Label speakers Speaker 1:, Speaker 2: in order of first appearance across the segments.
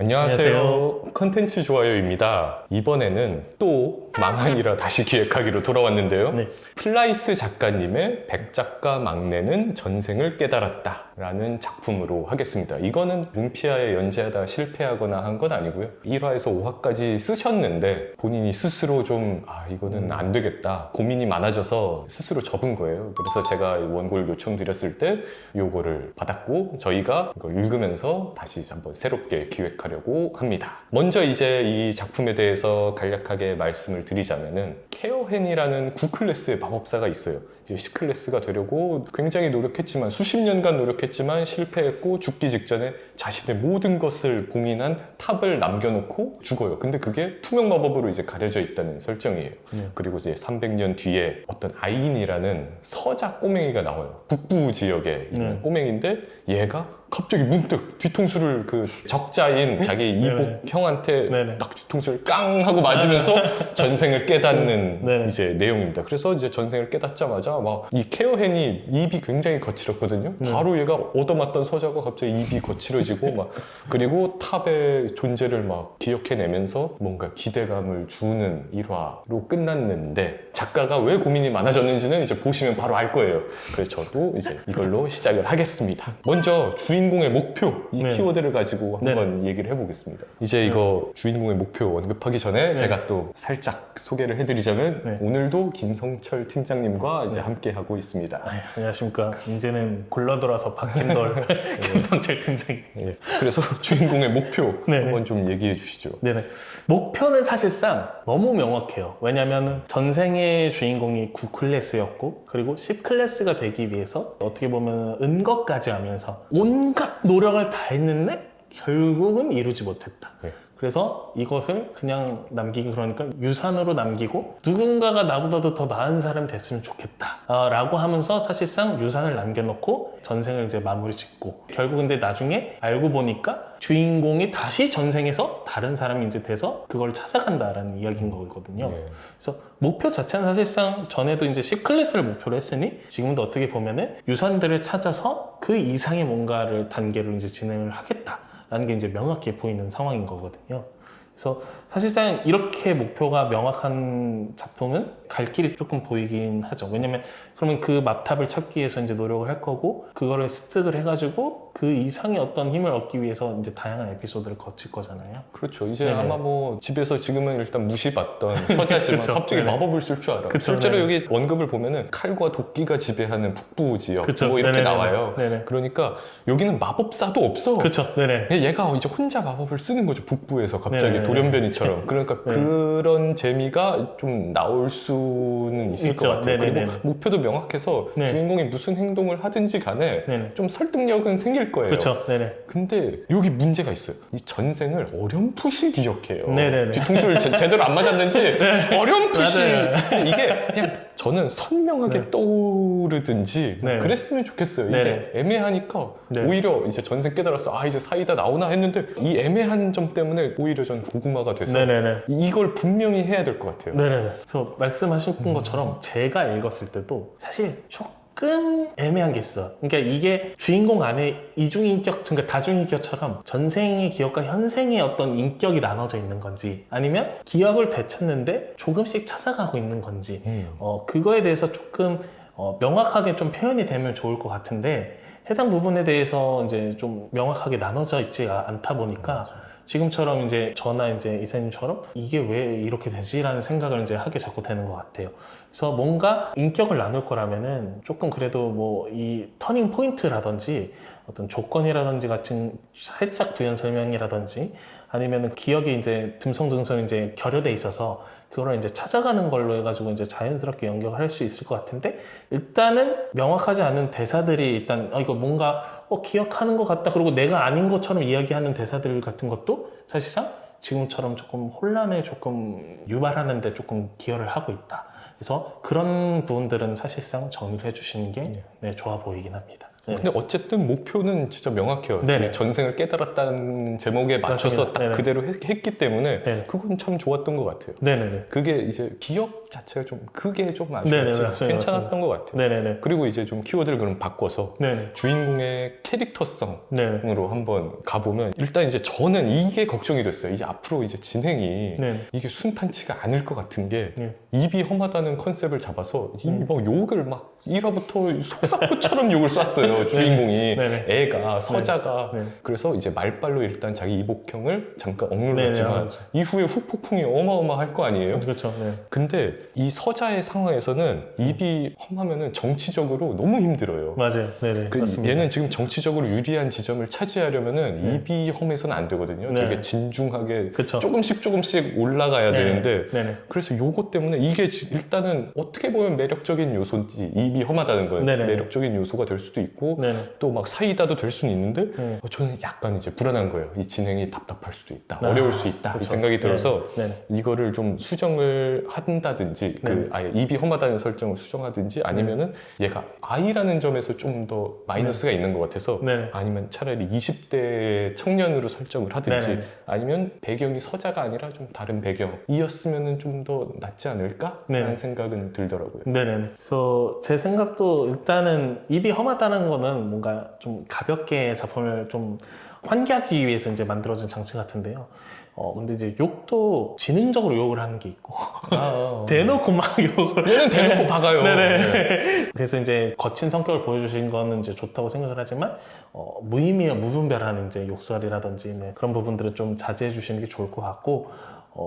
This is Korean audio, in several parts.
Speaker 1: 안녕하세요. 컨텐츠 좋아요입니다. 이번에는 또 망한이라 다시 기획하기로 돌아왔는데요.
Speaker 2: 네.
Speaker 1: 플라이스 작가님의 백작가 막내는 전생을 깨달았다 라는 작품으로 하겠습니다. 이거는 문피아에 연재하다 실패하거나 한 건 아니고요. 1화에서 5화까지 쓰셨는데 본인이 스스로 좀 이거는 안 되겠다 고민이 많아져서 스스로 접은 거예요. 그래서 제가 원고를 요청드렸을 때 요거를 받았고 저희가 이걸 읽으면서 다시 한번 새롭게 기획하려고 합니다. 먼저 이제 이 작품에 대해서 간략하게 말씀을 드리자면은 케어헨이라는 9클래스의 마법사가 있어요. 이제 10클래스가 되려고 굉장히 노력했지만 수십 년간 노력했지만 실패했고 죽기 직전에 자신의 모든 것을 봉인한 탑을 남겨놓고 죽어요. 근데 그게 투명 마법으로 이제 가려져 있다는 설정이에요. 그리고 이제 300년 뒤에 어떤 아인이라는 서자 꼬맹이가 나와요. 북부 지역에 있는 꼬맹이인데 얘가 갑자기 문득 뒤통수를 그 적자인 자기 이복 형한테 딱 뒤통수를 깡 하고 맞으면서 전생을 깨닫는 이제 내용입니다. 그래서 이제 전생을 깨닫자마자 막 이 케어헨이 입이 굉장히 거칠었거든요. 바로 얘가 얻어맞던 서자가 갑자기 입이 거칠어지고 막 그리고 탑의 존재를 막 기억해내면서 뭔가 기대감을 주는 일화로 끝났는데 작가가 왜 고민이 많아졌는지는 이제 보시면 바로 알 거예요. 그래서 저도 이제 이걸로 시작을 하겠습니다. 먼저 주인공의 목표 이 키워드를 가지고 한번 얘기를 해보겠습니다. 이제 이거 주인공의 목표 언급하기 전에 제가 또 살짝 소개를 해드리자면 오늘도 김성철 팀장님과 이제 함께 하고 있습니다.
Speaker 2: 안녕하십니까. 이제는 굴러들어서 박힌돌 김성철 팀장님.
Speaker 1: 그래서 주인공의 목표 한번 좀 얘기해 주시죠.
Speaker 2: 네네. 목표는 사실상 너무 명확해요. 왜냐하면 전생의 주인공이 9클래스였고 그리고 10클래스가 되기 위해서 어떻게 보면 은거까지 하면서 온갖 노력을 다 했는데 결국은 이루지 못했다. 그래서 이것을 그냥 남기기 그러니까 유산으로 남기고 누군가가 나보다도 더 나은 사람이 됐으면 좋겠다 라고 하면서 사실상 유산을 남겨놓고 전생을 이제 마무리 짓고 결국 근데 나중에 알고 보니까 주인공이 다시 전생에서 다른 사람이 이제 돼서 그걸 찾아간다라는 이야기인 거거든요. 그래서 목표 자체는 사실상 전에도 이제 10클래스를 목표로 했으니 지금도 어떻게 보면은 유산들을 찾아서 그 이상의 뭔가를 단계로 이제 진행을 하겠다 라는 게 이제 명확히 보이는 상황인 거거든요. 그래서 사실상 이렇게 목표가 명확한 작품은 갈 길이 조금 보이긴 하죠. 왜냐면 그러면 그 맙탑을 찾기 위해서 이제 노력을 할 거고 그거를 습득을 해가지고 그 이상의 어떤 힘을 얻기 위해서 이제 다양한 에피소드를 거칠 거잖아요.
Speaker 1: 그렇죠. 이제 아마 뭐 집에서 지금은 일단 무시받던 서자지만 갑자기 마법을 쓸 줄 알아. 실제로 여기 원급을 보면은 칼과 도끼가 지배하는 북부 지역 뭐 이렇게 나와요. 그러니까 여기는 마법사도 없어. 얘가 이제 혼자 마법을 쓰는 거죠. 북부에서 갑자기 돌연변이처럼. 그러니까 그런 재미가 좀 나올 수는 있을 것 같아요. 그리고 목표도 명확해서 주인공이 무슨 행동을 하든지 간에 좀 설득력은 생길 거예요. 근데 여기 문제가 있어요. 이 전생을 어렴풋이 기억해요. 뒤통수를 제대로 안 맞았는지 어렴풋이 이게 그냥 저는 선명하게 떠오르든지 그랬으면 좋겠어요. 이게 애매하니까 오히려 이제 전생 깨달았어. 이제 사이다 나오나 했는데 이 애매한 점 때문에 오히려 전 고구마가 돼서 이걸 분명히 해야 될 것 같아요.
Speaker 2: 그래서 말씀하신 것처럼 제가 읽었을 때도 사실 조금 애매한 게 있어. 그러니까 이게 주인공 안에 이중인격, 그러니까 다중인격처럼 전생의 기억과 현생의 어떤 인격이 나눠져 있는 건지 아니면 기억을 되찾는데 조금씩 찾아가고 있는 건지 그거에 대해서 조금 명확하게 좀 표현이 되면 좋을 것 같은데 해당 부분에 대해서 이제 좀 명확하게 나눠져 있지 않다 보니까 지금처럼 이제 저나 이제 이사님처럼 이게 왜 이렇게 되지라는 생각을 이제 하게 자꾸 되는 것 같아요. 그래서 뭔가 인격을 나눌 거라면은 조금 그래도 뭐 이 터닝 포인트라든지 어떤 조건이라든지 같은 살짝 부연 설명이라든지 아니면은 기억이 이제 듬성듬성 이제 결여돼 있어서 그거를 이제 찾아가는 걸로 해가지고 이제 자연스럽게 연결을 할 수 있을 것 같은데 일단은 명확하지 않은 대사들이 일단 이거 뭔가 기억하는 것 같다 그리고 내가 아닌 것처럼 이야기하는 대사들 같은 것도 사실상 지금처럼 조금 혼란을 조금 유발하는 데 조금 기여를 하고 있다. 그래서 그런 부분들은 사실상 정리를 해주시는 게 좋아 보이긴 합니다.
Speaker 1: 근데 어쨌든 목표는 진짜 명확해요.
Speaker 2: 네네.
Speaker 1: 전생을 깨달았다는 제목에 맞춰서
Speaker 2: 맞습니다.
Speaker 1: 딱
Speaker 2: 네네.
Speaker 1: 그대로 했기 때문에
Speaker 2: 네네.
Speaker 1: 그건 참 좋았던 것 같아요.
Speaker 2: 네네네.
Speaker 1: 그게 이제 기억 자체가 좀 그게 좀
Speaker 2: 네네,
Speaker 1: 아쉬웠지
Speaker 2: 맞습니다.
Speaker 1: 괜찮았던 것 같아요.
Speaker 2: 네네네.
Speaker 1: 그리고 이제 좀 키워드를 그럼 바꿔서
Speaker 2: 네네.
Speaker 1: 주인공의 캐릭터성으로
Speaker 2: 네네.
Speaker 1: 한번 가보면 일단 이제 저는 이게 걱정이 됐어요. 이제 앞으로 이제 진행이
Speaker 2: 네네.
Speaker 1: 이게 순탄치가 않을 것 같은 게
Speaker 2: 네.
Speaker 1: 입이 험하다는 컨셉을 잡아서 이미 막 욕을 막 1화부터 속사포처럼 욕을 쐈어요. 주인공이
Speaker 2: 네네.
Speaker 1: 애가 서자가
Speaker 2: 네.
Speaker 1: 그래서 이제 말빨로 일단 자기 이복형을 잠깐
Speaker 2: 네네,
Speaker 1: 억눌렀지만
Speaker 2: 맞아요.
Speaker 1: 이후에 후폭풍이 어마어마할 거 아니에요.
Speaker 2: 그렇죠. 네.
Speaker 1: 근데 이 서자의 상황에서는 입이 험하면은 정치적으로 너무 힘들어요.
Speaker 2: 맞아요. 네네.
Speaker 1: 그래서
Speaker 2: 맞습니다.
Speaker 1: 얘는 지금 정치적으로 유리한 지점을 차지하려면은 입이 험해서는 안 되거든요.
Speaker 2: 네.
Speaker 1: 되게 진중하게
Speaker 2: 그쵸.
Speaker 1: 조금씩 올라가야
Speaker 2: 네네.
Speaker 1: 되는데
Speaker 2: 네네.
Speaker 1: 그래서 요것 때문에 이게 일단은 어떻게 보면 매력적인 요소인지 입이 험하다는 건
Speaker 2: 네네.
Speaker 1: 매력적인 요소가 될 수도 있고
Speaker 2: 네네.
Speaker 1: 또 막 사이다도 될 수는 있는데
Speaker 2: 네.
Speaker 1: 저는 약간 이제 불안한 거예요. 이 진행이 답답할 수도 있다.
Speaker 2: 아,
Speaker 1: 어려울 수 있다. 이
Speaker 2: 그쵸.
Speaker 1: 생각이 들어서
Speaker 2: 네네.
Speaker 1: 이거를 좀 수정을 한다든지
Speaker 2: 네.
Speaker 1: 아예 입이 험하다는 설정을 수정하든지 아니면은 얘가 아이라는 점에서 좀 더 마이너스가 있는 것 같아서
Speaker 2: 네.
Speaker 1: 아니면 차라리 20대 청년으로 설정을 하든지
Speaker 2: 네.
Speaker 1: 아니면 배경이 서자가 아니라 좀 다른 배경이었으면은 좀 더 낫지 않을까라는
Speaker 2: 네.
Speaker 1: 생각은 들더라고요.
Speaker 2: 네네. 그래서 제 생각도 일단은 입이 험하다는 거는 뭔가 좀 가볍게 작품을 좀 환기하기 위해서 이제 만들어진 장치 같은데요. 근데 이제 욕도 지능적으로 욕을 하는 게 있고 대놓고 막 욕을
Speaker 1: 얘는 대놓고 박아요.
Speaker 2: 네네.
Speaker 1: 네.
Speaker 2: 그래서 이제 거친 성격을 보여주신 거는 이제 좋다고 생각을 하지만 무의미와 무분별한 이제 욕설이라든지 네, 그런 부분들은 좀 자제해 주시는 게 좋을 것 같고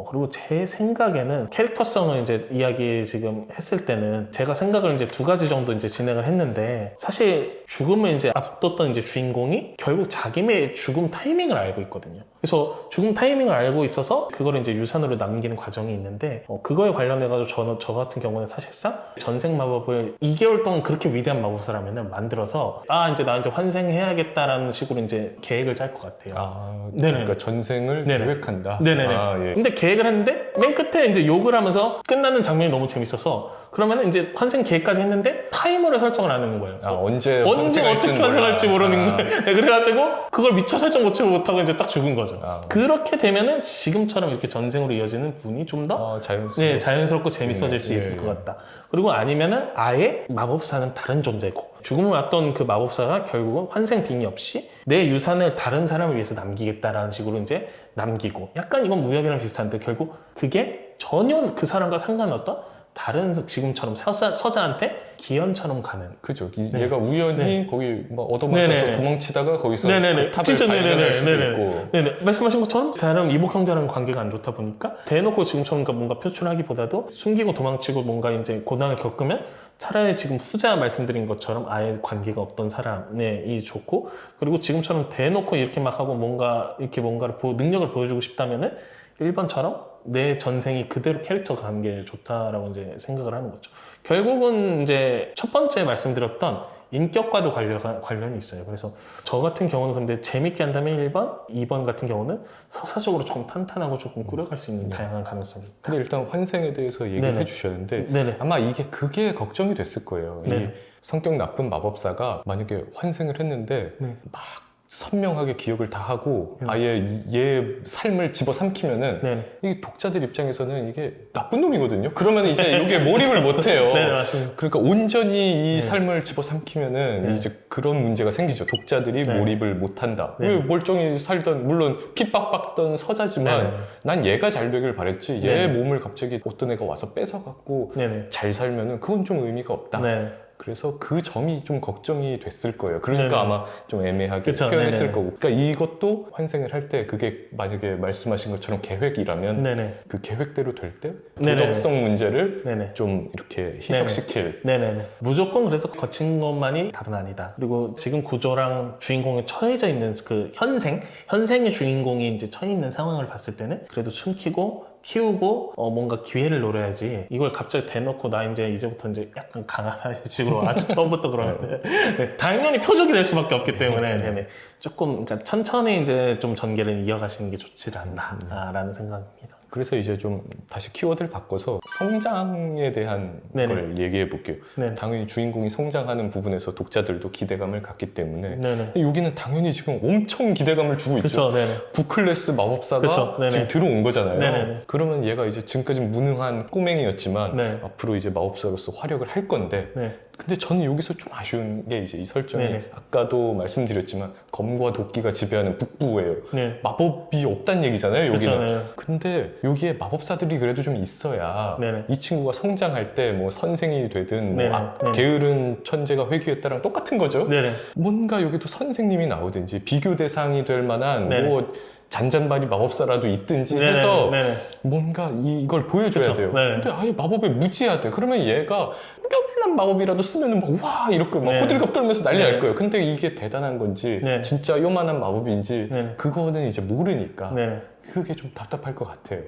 Speaker 2: 그리고 제 생각에는 캐릭터성을 이제 이야기 지금 했을 때는 제가 생각을 이제 두 가지 정도 이제 진행을 했는데 사실 죽음을 이제 앞뒀던 이제 주인공이 결국 자기의 죽음 타이밍을 알고 있거든요. 그래서 죽음 타이밍을 알고 있어서 그걸 이제 유산으로 남기는 과정이 있는데 그거에 관련해가지고 저 같은 경우는 사실상 전생 마법을 2개월 동안 그렇게 위대한 마법사라면은 만들어서 이제 나 이제 환생해야겠다라는 식으로 이제 계획을 짤 것 같아요.
Speaker 1: 그러니까 전생을
Speaker 2: 네네.
Speaker 1: 계획한다.
Speaker 2: 네네네.
Speaker 1: 예.
Speaker 2: 근데 계획을 했는데 맨 끝에 이제 욕을 하면서 끝나는 장면이 너무 재밌어서 그러면은 이제 환생 계획까지 했는데 타이머를 설정을 안 하는 거예요.
Speaker 1: 언제
Speaker 2: 어떻게 환생할지 모르는 거예요. 네, 그래가지고 그걸 미처 설정 못하고 이제 딱 죽은 거죠. 그렇게 되면은 지금처럼 이렇게 전생으로 이어지는 부분이 좀 더 자연스럽고 재밌어질 수 있을 것 같다. 그리고 아니면은 아예 마법사는 다른 존재고 죽음을 왔던 그 마법사가 결국은 환생 빙의 없이 내 유산을 다른 사람을 위해서 남기겠다라는 식으로 이제 남기고 약간 이건 무협이랑 비슷한데 결국 그게 전혀 그 사람과 상관없던 다른 지금처럼 서자한테 기현처럼 가는.
Speaker 1: 그죠. 얘가 우연히 거기 막 얻어맞아서
Speaker 2: 네네.
Speaker 1: 도망치다가 거기서
Speaker 2: 네네네.
Speaker 1: 그 탑을
Speaker 2: 진짜
Speaker 1: 발견할 수도
Speaker 2: 네네네.
Speaker 1: 있고.
Speaker 2: 네네. 말씀하신 것처럼 다른 이복 형제랑 관계가 안 좋다 보니까 대놓고 지금처럼 뭔가 표출하기보다도 숨기고 도망치고 뭔가 이제 고난을 겪으면 차라리 지금 후자 말씀드린 것처럼 아예 관계가 없던 사람이 좋고 그리고 지금처럼 대놓고 이렇게 막 하고 뭔가를 능력을 보여주고 싶다면은 1번처럼 내 전생이 그대로 캐릭터가 가는 게 좋다라고 이제 생각을 하는 거죠. 결국은 이제 첫 번째 말씀드렸던 인격과도 관련이 있어요. 그래서 저 같은 경우는 근데 재밌게 한다면 1번, 2번 같은 경우는 서사적으로 조금 탄탄하고 조금 꾸려갈 수 있는 다양한 가능성이 있다.
Speaker 1: 근데 일단 환생에 대해서 얘기를
Speaker 2: 네네.
Speaker 1: 해주셨는데
Speaker 2: 네네.
Speaker 1: 아마 그게 걱정이 됐을 거예요. 이
Speaker 2: 네네.
Speaker 1: 성격 나쁜 마법사가 만약에 환생을 했는데
Speaker 2: 네.
Speaker 1: 막 선명하게 기억을 다 하고 아예 얘 삶을 집어삼키면은
Speaker 2: 네네.
Speaker 1: 이 독자들 입장에서는 이게 나쁜 놈이거든요. 그러면 이제 이게 몰입을 못 해요.
Speaker 2: 네, 맞습니다.
Speaker 1: 그러니까 온전히 이 삶을 집어삼키면은 이제 그런 문제가 생기죠. 독자들이
Speaker 2: 네.
Speaker 1: 몰입을 못 한다.
Speaker 2: 네.
Speaker 1: 왜 멀쩡히 살던 물론 핍박받던 서자지만
Speaker 2: 네.
Speaker 1: 난 얘가 잘 되길 바랬지.
Speaker 2: 네.
Speaker 1: 얘 몸을 갑자기 어떤 애가 와서 뺏어갖고
Speaker 2: 네네.
Speaker 1: 잘 살면은 그건 좀 의미가 없다.
Speaker 2: 네.
Speaker 1: 그래서 그 점이 좀 걱정이 됐을 거예요. 그러니까
Speaker 2: 네네.
Speaker 1: 아마 좀 애매하게
Speaker 2: 그쵸,
Speaker 1: 표현했을
Speaker 2: 네네.
Speaker 1: 거고. 그러니까 이것도 환생을 할 때 그게 만약에 말씀하신 것처럼 계획이라면
Speaker 2: 네네.
Speaker 1: 그 계획대로 될 때
Speaker 2: 네네.
Speaker 1: 도덕성 문제를
Speaker 2: 네네.
Speaker 1: 좀 이렇게 희석시킬.
Speaker 2: 네네네. 무조건 그래서 거친 것만이 답은 아니다. 그리고 지금 구조랑 주인공이 처해져 있는 그 현생의 주인공이 이제 처해 있는 상황을 봤을 때는 그래도 숨기고 키우고 뭔가 기회를 노려야지 이걸 갑자기 대놓고 나 이제부터 이제 약간 강한 식으로 아주 처음부터 그러는데 네, 당연히 표적이 될 수밖에 없기 때문에 네네. 조금 그러니까 천천히 이제 좀 전개를 이어가시는 게 좋지 않나라는 생각입니다.
Speaker 1: 그래서 이제 좀 다시 키워드를 바꿔서 성장에 대한
Speaker 2: 네네.
Speaker 1: 걸 얘기해 볼게요.
Speaker 2: 네.
Speaker 1: 당연히 주인공이 성장하는 부분에서 독자들도 기대감을 갖기 때문에
Speaker 2: 네네.
Speaker 1: 여기는 당연히 지금 엄청 기대감을 주고 있죠.
Speaker 2: 그쵸, 네네.
Speaker 1: 9클래스 마법사가
Speaker 2: 그쵸, 네네.
Speaker 1: 지금 들어온 거잖아요.
Speaker 2: 네네.
Speaker 1: 그러면 얘가 이제 지금까지 무능한 꼬맹이였지만
Speaker 2: 네.
Speaker 1: 앞으로 이제 마법사로서 활약을 할 건데
Speaker 2: 네.
Speaker 1: 근데 저는 여기서 좀 아쉬운 게 이제 이 설정이
Speaker 2: 네네.
Speaker 1: 아까도 말씀드렸지만 검과 도끼가 지배하는 북부예요.
Speaker 2: 네.
Speaker 1: 마법이 없단 얘기잖아요, 여기는.
Speaker 2: 그쵸, 네.
Speaker 1: 근데 여기에 마법사들이 그래도 좀 있어야
Speaker 2: 네네.
Speaker 1: 이 친구가 성장할 때 뭐 선생이 되든 뭐
Speaker 2: 네네. 네네.
Speaker 1: 게으른 천재가 회귀했다랑 똑같은 거죠.
Speaker 2: 네네.
Speaker 1: 뭔가 여기도 선생님이 나오든지 비교 대상이 될 만한
Speaker 2: 네네.
Speaker 1: 뭐 잔잔바리 마법사라도 있든지
Speaker 2: 네네.
Speaker 1: 해서
Speaker 2: 네네.
Speaker 1: 뭔가 이걸 보여줘야
Speaker 2: 그쵸.
Speaker 1: 돼요.
Speaker 2: 네네.
Speaker 1: 근데 아예 마법에 무지하대. 그러면 얘가 조그만한 마법이라도 쓰면은 막 와 이렇게 막
Speaker 2: 네.
Speaker 1: 호들갑 떨면서 난리
Speaker 2: 네.
Speaker 1: 날 거예요. 근데 이게 대단한 건지
Speaker 2: 네.
Speaker 1: 진짜 요만한 마법인지
Speaker 2: 네.
Speaker 1: 그거는 이제 모르니까
Speaker 2: 네네.
Speaker 1: 그게 좀 답답할 것 같아요.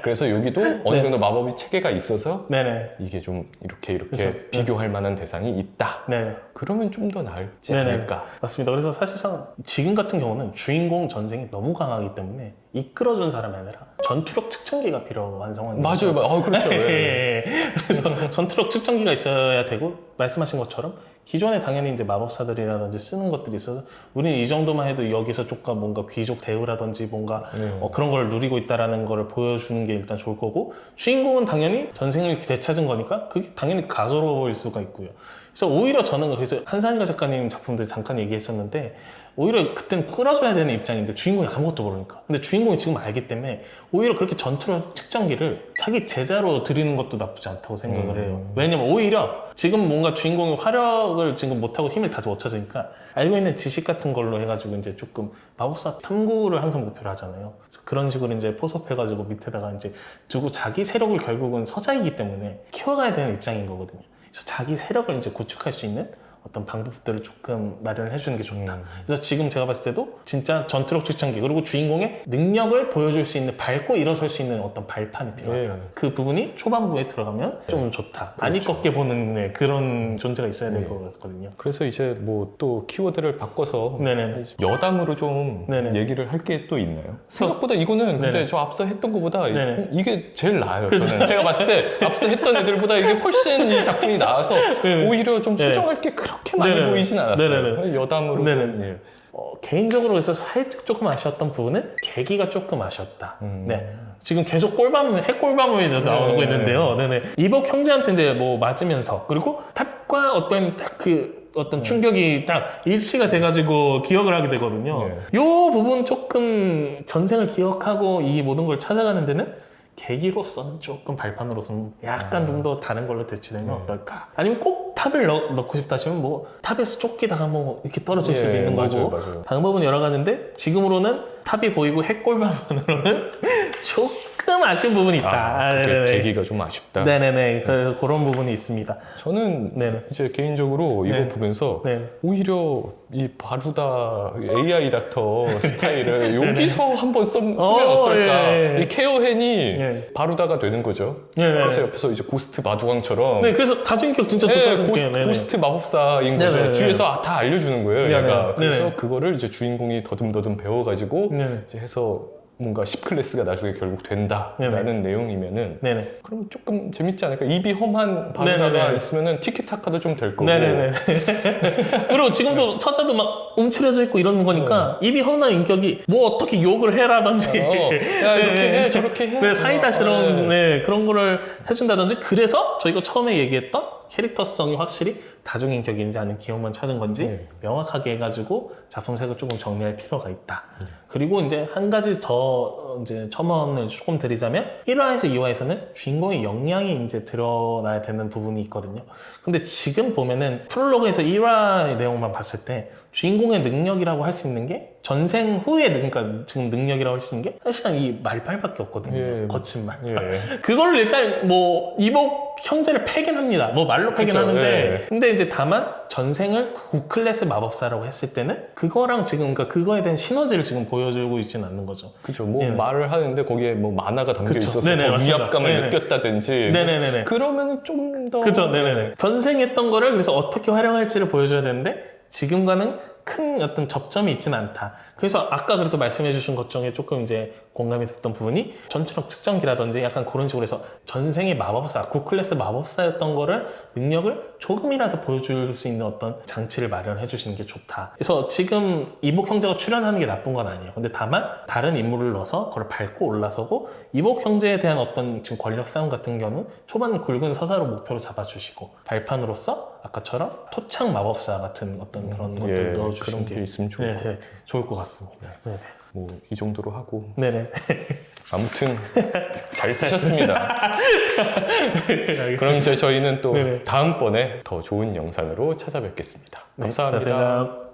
Speaker 1: 그래서 여기도 어느 정도 마법이 체계가 있어서
Speaker 2: 네네.
Speaker 1: 이게 좀 이렇게
Speaker 2: 그쵸.
Speaker 1: 비교할 만한 대상이 있다.
Speaker 2: 네네.
Speaker 1: 그러면 좀 더 나을지
Speaker 2: 네네.
Speaker 1: 않을까.
Speaker 2: 맞습니다. 그래서 사실상 지금 같은 경우는 주인공 전쟁이 너무 강하기 때문에 이끌어준 사람이 아니라 전투력 측정기가 필요한 상황입니다.
Speaker 1: 맞아요. 그렇죠. 예.
Speaker 2: 예. 그래서 전투력 측정기가 있어야 되고 말씀하신 것처럼 기존에 당연히 이제 마법사들이라든지 쓰는 것들이 있어서 우리는 이 정도만 해도 여기서 조금 뭔가 귀족 대우라든지 뭔가 그런 걸 누리고 있다라는 걸 보여주는 게 일단 좋을 거고 주인공은 당연히 전생을 되찾은 거니까 그게 당연히 가소로울 수가 있고요. 그래서 오히려 저는 그래서 한산희가 작가님 작품들 잠깐 얘기했었는데 오히려 그때는 끌어줘야 되는 입장인데 주인공이 아무것도 모르니까. 근데 주인공이 지금 알기 때문에 오히려 그렇게 전투력 측정기를 자기 제자로 드리는 것도 나쁘지 않다고 생각을 해요. 왜냐면 오히려 지금 뭔가 주인공이 화력을 지금 못하고 힘을 다 못찾으니까 알고 있는 지식 같은 걸로 해가지고 이제 조금 마법사 탐구를 항상 목표로 하잖아요. 그래서 그런 식으로 이제 포섭해가지고 밑에다가 이제 두고 자기 세력을 결국은 서자이기 때문에 키워가야 되는 입장인 거거든요. 그래서 자기 세력을 이제 구축할 수 있는 어떤 방법들을 조금 마련을 해주는 게 좋다. 그래서 지금 제가 봤을 때도 진짜 전투력 측정기 그리고 주인공의 능력을 보여줄 수 있는 밟고 일어설 수 있는 어떤 발판이 필요하다.
Speaker 1: 네.
Speaker 2: 그 부분이 초반부에 들어가면 좀 좋다. 안 이꺾게 보는 그런 존재가 있어야 될 것 같거든요.
Speaker 1: 그래서 이제 뭐 또 키워드를 바꿔서
Speaker 2: 네네.
Speaker 1: 여담으로 좀
Speaker 2: 네네.
Speaker 1: 얘기를 할 게 또 있나요? 생각보다 이거는 근데
Speaker 2: 네네.
Speaker 1: 저 앞서 했던 것보다
Speaker 2: 네네.
Speaker 1: 이게 제일 나아요. 저는 제가 봤을 때 앞서 했던 애들보다 이게 훨씬 이 작품이 나아서
Speaker 2: 네네.
Speaker 1: 오히려 좀
Speaker 2: 네네.
Speaker 1: 수정할 게 그렇게 많이
Speaker 2: 네네.
Speaker 1: 보이진 않았어요.
Speaker 2: 네네.
Speaker 1: 여담으로
Speaker 2: 네네.
Speaker 1: 좀 예.
Speaker 2: 개인적으로 해서 살짝 조금 아쉬웠던 부분은 계기가 조금 아쉬웠다. 네. 지금 계속 핵골밤이 나오고 있는데요. 네네. 이복 형제한테 이제 뭐 맞으면서 그리고 탑과 어떤 충격이 딱 일치가 돼가지고 기억을 하게 되거든요.
Speaker 1: 네.
Speaker 2: 요 부분 조금 전생을 기억하고 이 모든 걸 찾아가는 데는 계기로서는 조금 발판으로서는 약간 좀 더 다른 걸로 대치되면 어떨까? 아니면 꼭 탑을 넣고 싶다 하시면 뭐 탑에서 쫓기다가 뭐 이렇게 떨어질 수도 있는 거고
Speaker 1: 맞아요.
Speaker 2: 방법은 여러 가지인데 지금으로는 탑이 보이고 핵골반으로는 조금 아쉬운 부분이 있다.
Speaker 1: 그게
Speaker 2: 네네네.
Speaker 1: 계기가 좀 아쉽다.
Speaker 2: 네네네. 그런 부분이 있습니다.
Speaker 1: 저는
Speaker 2: 네네.
Speaker 1: 이제 개인적으로 이거
Speaker 2: 네.
Speaker 1: 보면서
Speaker 2: 네.
Speaker 1: 오히려 이 바루다 AI 닥터 스타일을 여기서 한번 쓰면 어떨까?
Speaker 2: 예, 예.
Speaker 1: 이 케어헨이
Speaker 2: 예.
Speaker 1: 바루다가 되는 거죠.
Speaker 2: 예, 예.
Speaker 1: 그래서 옆에서 이제 고스트 마두광처럼
Speaker 2: 네, 그래서 다중인격 진짜 좋다고
Speaker 1: 네,
Speaker 2: 생각해요. 네네.
Speaker 1: 고스트 마법사인 거죠.
Speaker 2: 네네네.
Speaker 1: 뒤에서 다 알려주는 거예요,
Speaker 2: 네네.
Speaker 1: 얘가. 그래서
Speaker 2: 네네.
Speaker 1: 그거를 이제 주인공이 더듬더듬 배워가지고
Speaker 2: 네네.
Speaker 1: 이제 해서 뭔가 10클래스가 나중에 결국 된다라는 내용이면은
Speaker 2: 네네.
Speaker 1: 그럼 조금 재밌지 않을까? 입이 험한 바루다가
Speaker 2: 네네네.
Speaker 1: 있으면은 티키타카도 좀 될 거고.
Speaker 2: 네네네. 그리고 지금도 처자도 막 움츠려져 있고 이러는 거니까 입이 험한 인격이 뭐 어떻게 욕을 해라든지
Speaker 1: 야 이렇게 해 저렇게 해.
Speaker 2: 네, 사이다스러운
Speaker 1: 네.
Speaker 2: 그런 거를 해준다든지 그래서 저희가 처음에 얘기했던 캐릭터성이 확실히 다중인격인지 아니면 기억만 찾은 건지 명확하게 해가지고 작품색을 조금 정리할 필요가 있다. 그리고 이제 한 가지 더 이제 첨언을 조금 드리자면 1화에서 2화에서는 주인공의 역량이 이제 드러나야 되는 부분이 있거든요. 근데 지금 보면은 프롤로그에서 1화의 내용만 봤을 때 주인공의 능력이라고 할 수 있는 게 전생 후의 그러니까 지금 능력이라고 할 수 있는 게 사실상 이 말빨밖에 없거든요.
Speaker 1: 예.
Speaker 2: 거친 말.
Speaker 1: 예.
Speaker 2: 그걸 일단 뭐 이복 형제를 패긴 합니다. 뭐 말로 패긴
Speaker 1: 그쵸,
Speaker 2: 하는데
Speaker 1: 예.
Speaker 2: 근데 이제 다만 전생을 9클래스 마법사라고 했을 때는 그거랑 지금 그러니까 그거에 대한 시너지를 지금 보여주고 있지는 않는 거죠.
Speaker 1: 그죠. 뭐
Speaker 2: 예.
Speaker 1: 말을 하는데 거기에 뭐 만화가 담겨
Speaker 2: 그쵸.
Speaker 1: 있어서
Speaker 2: 네네,
Speaker 1: 더
Speaker 2: 맞습니다.
Speaker 1: 위압감을
Speaker 2: 네네.
Speaker 1: 느꼈다든지.
Speaker 2: 네네네네.
Speaker 1: 그러면은 좀 더.
Speaker 2: 그죠, 네네네. 전생했던 거를 그래서 어떻게 활용할지를 보여줘야 되는데 지금과는 큰 어떤 접점이 있지는 않다. 그래서 아까 그래서 말씀해 주신 것 중에 조금 이제 공감이 됐던 부분이 전투력 측정기라든지 약간 그런 식으로 해서 전생의 마법사, 9클래스 마법사였던 거를 능력을 조금이라도 보여줄 수 있는 어떤 장치를 마련해 주시는 게 좋다. 그래서 지금 이복 형제가 출연하는 게 나쁜 건 아니에요. 근데 다만 다른 인물을 넣어서 그걸 밟고 올라서고 이복 형제에 대한 어떤 지금 권력 싸움 같은 경우는 초반 굵은 서사로 목표로 잡아주시고 발판으로서 아까처럼 토착 마법사 같은 어떤 그런 것들을 넣어주시는
Speaker 1: 그런 게
Speaker 2: 게
Speaker 1: 있으면 좋을 것 같아요.
Speaker 2: 좋을 것 같습니다. 네네.
Speaker 1: 뭐 이 정도로 하고
Speaker 2: 네네.
Speaker 1: 아무튼 잘 쓰셨습니다. 그럼 이제 저희는 또
Speaker 2: 네네.
Speaker 1: 다음번에 더 좋은 영상으로 찾아뵙겠습니다. 감사합니다.
Speaker 2: 감사합니다.